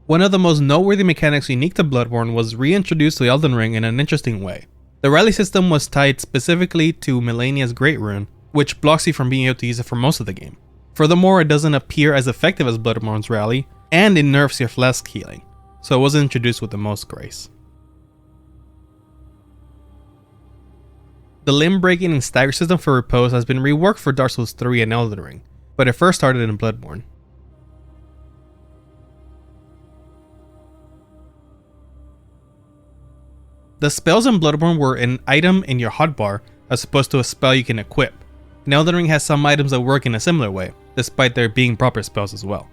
One of the most noteworthy mechanics unique to Bloodborne was reintroduced to Elden Ring in an interesting way. The rally system was tied specifically to Malenia's Great Rune, which blocks you from being able to use it for most of the game. Furthermore, it doesn't appear as effective as Bloodborne's rally, and it nerfs your flask healing, so it wasn't introduced with the most grace. The limb breaking and stagger system for repose has been reworked for Dark Souls 3 and Elden Ring, but it first started in Bloodborne. The spells in Bloodborne were an item in your hotbar as opposed to a spell you can equip, and Elden Ring has some items that work in a similar way, despite there being proper spells as well.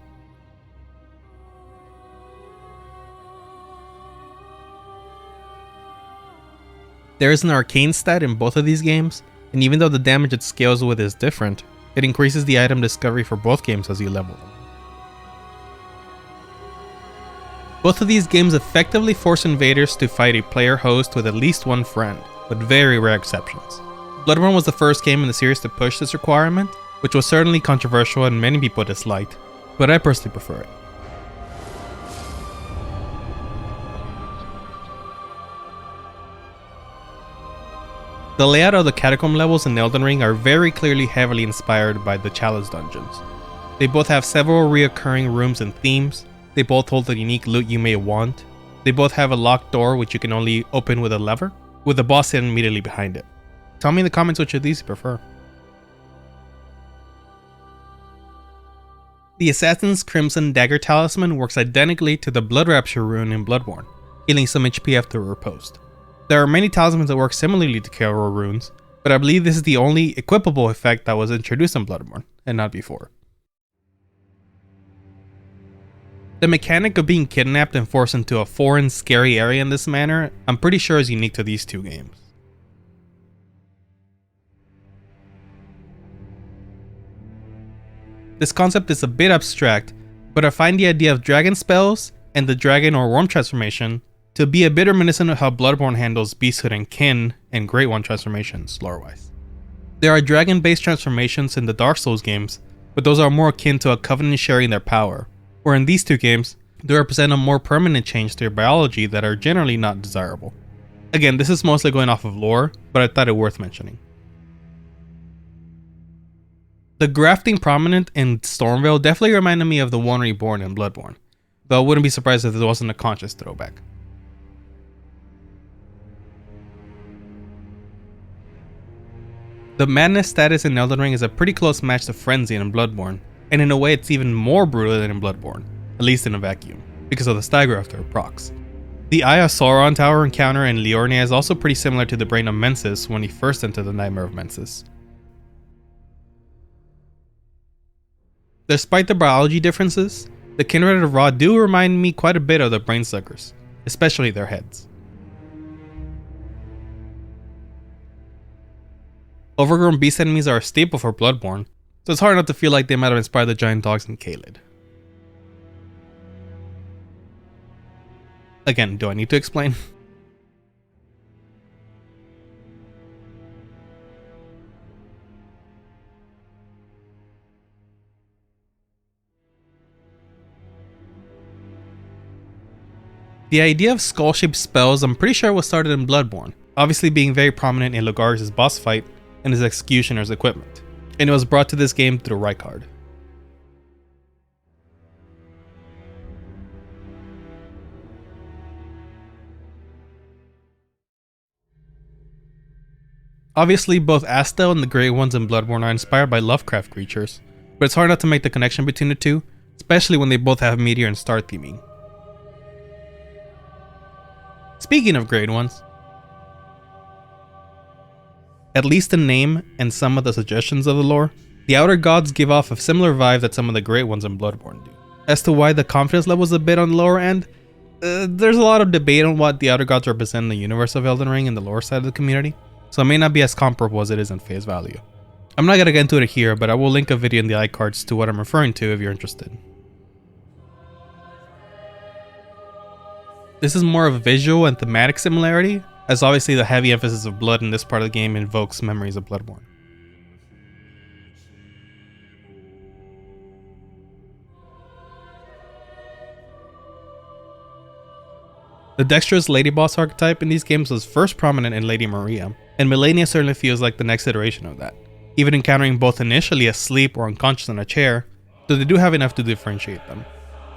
There is an Arcane Stat in both of these games, and even though the damage it scales with is different, it increases the item discovery for both games as you level them. Both of these games effectively force invaders to fight a player host with at least one friend, with very rare exceptions. Bloodborne was the first game in the series to push this requirement, which was certainly controversial and many people disliked, but I personally prefer it. The layout of the Catacomb levels in Elden Ring are very clearly heavily inspired by the Chalice dungeons. They both have several reoccurring rooms and themes, they both hold the unique loot you may want, they both have a locked door which you can only open with a lever, with the boss hidden immediately behind it. Tell me in the comments which of these you prefer. The Assassin's Crimson Dagger Talisman works identically to the Blood Rapture rune in Bloodborne, healing some HP after a riposte. There are many talismans that work similarly to Caelid runes, but I believe this is the only equipable effect that was introduced in Bloodborne, and not before. The mechanic of being kidnapped and forced into a foreign, scary area in this manner, I'm pretty sure is unique to these two games. This concept is a bit abstract, but I find the idea of dragon spells and the dragon or worm transformation to be a bit reminiscent of how Bloodborne handles Beasthood and Kin and Great One transformations, lore-wise. There are dragon-based transformations in the Dark Souls games, but those are more akin to a covenant sharing their power, where in these two games, they represent a more permanent change to your biology that are generally not desirable. Again, this is mostly going off of lore, but I thought it worth mentioning. The grafting prominent in Stormveil definitely reminded me of the One Reborn in Bloodborne, though I wouldn't be surprised if it wasn't a conscious throwback. The madness status in Elden Ring is a pretty close match to Frenzy in Bloodborne, and in a way it's even more brutal than in Bloodborne, at least in a vacuum, because of the stagger after it procs. The Eye of Sauron tower encounter in Liurnia is also pretty similar to the Brain of Mensis when he first entered the Nightmare of Mensis. Despite the biology differences, the Kindred of Rot do remind me quite a bit of the Brainsuckers, especially their heads. Overgrown beast enemies are a staple for Bloodborne, so it's hard not to feel like they might have inspired the giant dogs in Caelid. Again, do I need to explain? The idea of skull-shaped spells I'm pretty sure was started in Bloodborne, obviously being very prominent in Logarius' boss fight and his executioner's equipment, and it was brought to this game through Rykard. Obviously, both Astel and the Great Ones in Bloodborne are inspired by Lovecraft creatures, but it's hard not to make the connection between the two, especially when they both have meteor and star theming. Speaking of Great Ones, at least in name and some of the suggestions of the lore, the Outer Gods give off a similar vibe that some of the Great Ones in Bloodborne do. As to why the confidence level is a bit on the lower end, there's a lot of debate on what the Outer Gods represent in the universe of Elden Ring and the lore side of the community, so it may not be as comparable as it is in face value. I'm not gonna get into it here, but I will link a video in the iCards to what I'm referring to if you're interested. This is more of a visual and thematic similarity, as obviously the heavy emphasis of blood in this part of the game invokes memories of Bloodborne. The dexterous lady boss archetype in these games was first prominent in Lady Maria, and Malenia certainly feels like the next iteration of that, even encountering both initially asleep or unconscious in a chair, though they do have enough to differentiate them.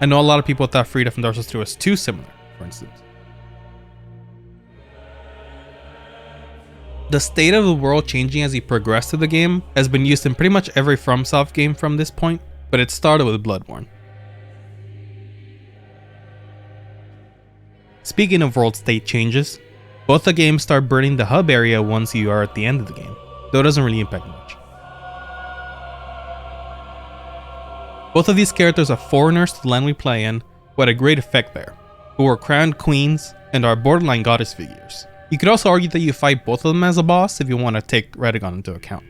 I know a lot of people thought Frida from Dark Souls 2 was too similar, for instance. The state of the world changing as you progress through the game has been used in pretty much every FromSoft game from this point, but it started with Bloodborne. Speaking of world state changes, both the games start burning the hub area once you are at the end of the game, though it doesn't really impact much. Both of these characters are foreigners to the land we play in, who had a great effect there, who were crowned queens and are borderline goddess figures. You could also argue that you fight both of them as a boss if you want to take Radagon into account.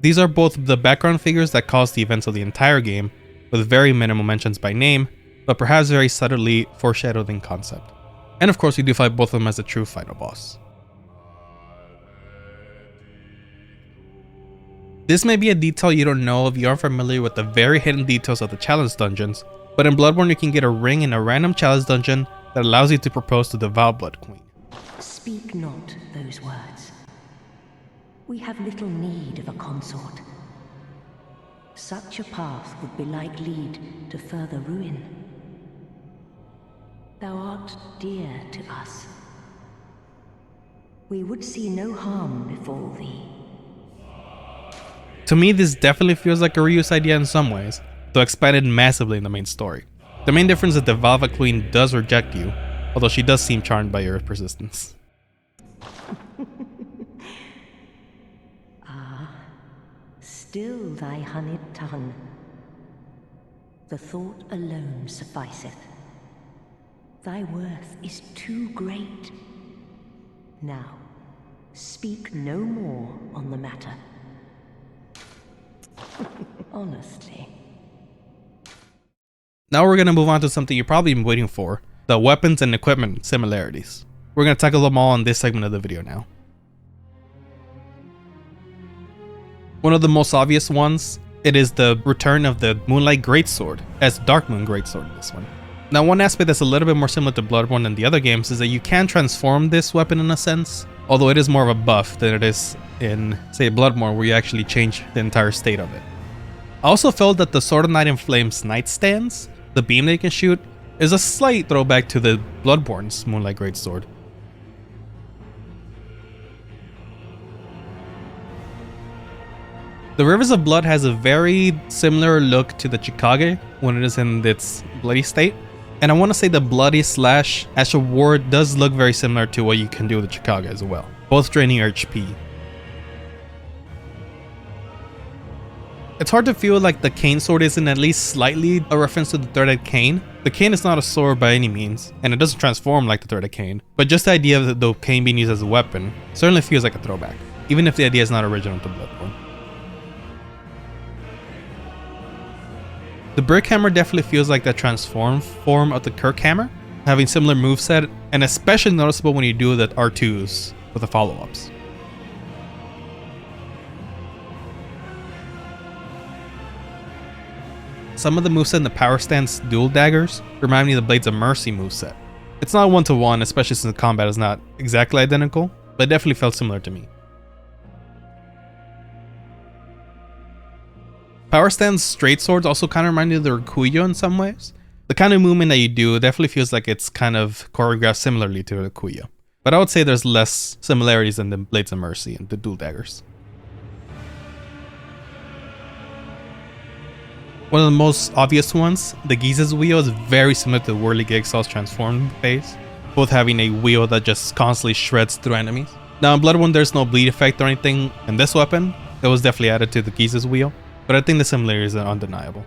These are both the background figures that cause the events of the entire game, with very minimal mentions by name, but perhaps very subtly foreshadowed in concept. And of course you do fight both of them as a true final boss. This may be a detail you don't know if you aren't familiar with the very hidden details of the Chalice dungeons, but in Bloodborne you can get a ring in a random Chalice dungeon that allows you to propose to the Vile Blood Queen. Speak not those words. We have little need of a consort. Such a path would belike lead to further ruin. Thou art dear to us. We would see no harm befall thee. To me, this definitely feels like a reuse idea in some ways, though expanded massively in the main story. The main difference is that the Valva Queen does reject you, although she does seem charmed by your persistence. Still thy honeyed tongue. The thought alone sufficeth. Thy worth is too great. Now, speak no more on the matter. Honestly. Now we're going to move on to something you've probably been waiting for, the weapons and equipment similarities. We're going to tackle them all in this segment of the video now. One of the most obvious ones, it is the return of the Moonlight Greatsword as Dark Moon Greatsword in this one. Now one aspect that's a little bit more similar to Bloodborne than the other games is that you can transform this weapon in a sense, although it is more of a buff than it is in, say, Bloodborne where you actually change the entire state of it. I also felt that the Sword of Night and Flame's nightstands, the beam they can shoot, is a slight throwback to the Bloodborne's Moonlight Greatsword. The Rivers of Blood has a very similar look to the Chikage when it is in its bloody state. And I want to say the bloody slash Ash of War does look very similar to what you can do with the Chikage as well, both draining your HP. It's hard to feel like the Cane sword isn't at least slightly a reference to the Third-Eyed Cane. The cane is not a sword by any means, and it doesn't transform like the Third-Eyed Cane, but just the idea of the cane being used as a weapon certainly feels like a throwback, even if the idea is not original to Bloodborne. The Brick Hammer definitely feels like the transformed form of the Kirk Hammer, having similar moveset, and especially noticeable when you do the R2s with the follow-ups. Some of the moveset in the Power Stance dual daggers remind me of the Blades of Mercy moveset. It's not one-to-one, especially since the combat is not exactly identical, but it definitely felt similar to me. Power Stand's straight swords also kind of remind me of the Rikuyo in some ways. The kind of movement that you do definitely feels like it's kind of choreographed similarly to the Rikuyo. But I would say there's less similarities than the Blades of Mercy and the dual daggers. One of the most obvious ones, the Giza's wheel, is very similar to the Whirligigsaw's transformed phase, both having a wheel that just constantly shreds through enemies. Now in Bloodborne there's no bleed effect or anything in this weapon, it was definitely added to the Giza's wheel. But I think the similarities are undeniable.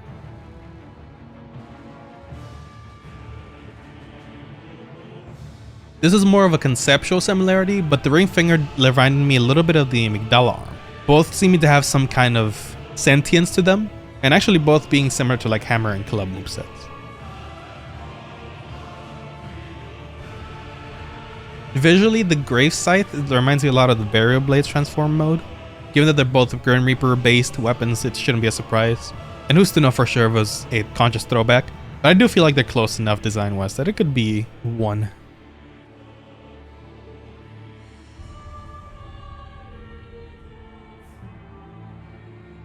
This is more of a conceptual similarity, but the ring finger reminded me a little bit of the Amygdala arm. Both seeming to have some kind of sentience to them, and actually both being similar to like hammer and club movesets. Visually, the Grave Scythe reminds me a lot of the Burial Blades transform mode. Given that they're both Grim Reaper based weapons, it shouldn't be a surprise. And who's to know for sure if it was a conscious throwback, but I do feel like they're close enough design-wise that it could be one.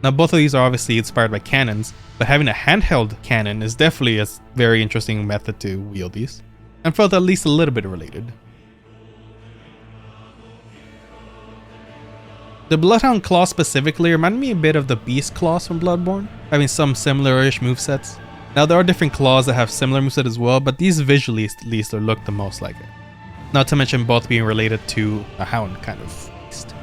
Now both of these are obviously inspired by cannons, but having a handheld cannon is definitely a very interesting method to wield these, and felt at least a little bit related. The Bloodhound Claw specifically reminded me a bit of the Beast Claws from Bloodborne, having some similar-ish movesets. Now there are different claws that have similar moveset as well, but these visually at least look the most like it. Not to mention both being related to a hound kind of beast.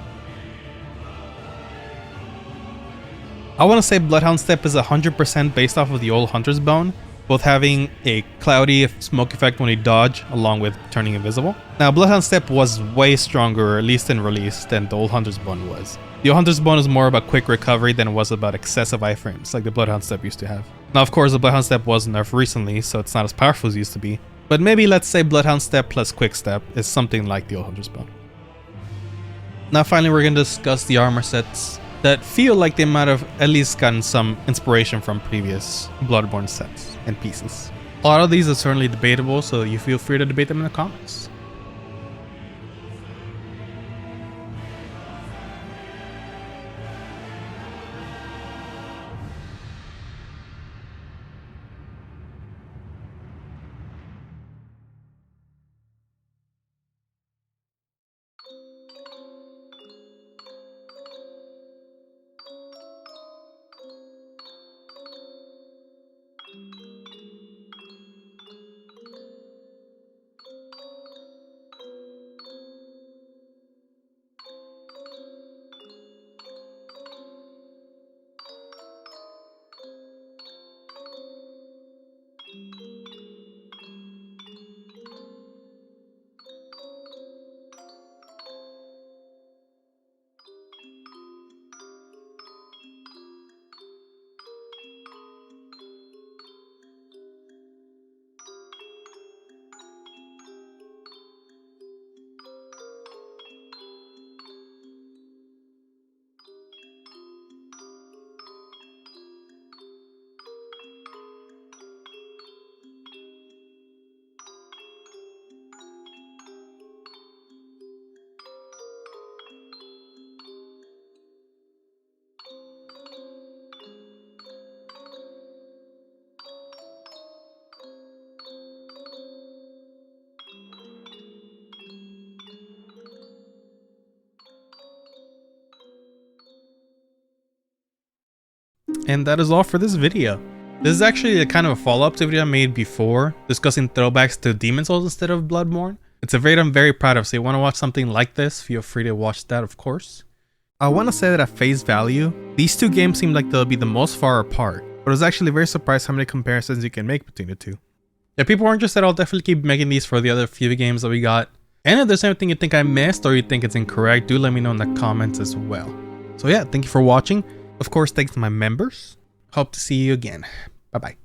I want to say Bloodhound Step is 100% based off of the old Hunter's Bone, both having a cloudy smoke effect when you dodge along with turning invisible. Now Bloodhound Step was way stronger, at least in release, than the old Hunter's Bone was. The old Hunter's Bone is more about quick recovery than it was about excessive iframes like the Bloodhound Step used to have. Now of course the Bloodhound Step was nerfed recently, so it's not as powerful as it used to be, but maybe let's say Bloodhound Step plus Quick Step is something like the old Hunter's Bone. Now finally we're going to discuss the armor sets that feel like they might have at least gotten some inspiration from previous Bloodborne sets and pieces. A lot of these are certainly debatable, so you feel free to debate them in the comments. And that is all for this video. This is actually a kind of a follow-up to a video I made before, discussing throwbacks to Demon Souls instead of Bloodborne. It's a video I'm very proud of, so if you want to watch something like this, feel free to watch that, of course. I want to say that at face value, these two games seem like they'll be the most far apart, but I was actually very surprised how many comparisons you can make between the two. If people are interested, I'll definitely keep making these for the other few games that we got. And if there's anything you think I missed or you think it's incorrect, do let me know in the comments as well. So yeah, thank you for watching. Of course, thanks to my members. Hope to see you again. Bye-bye.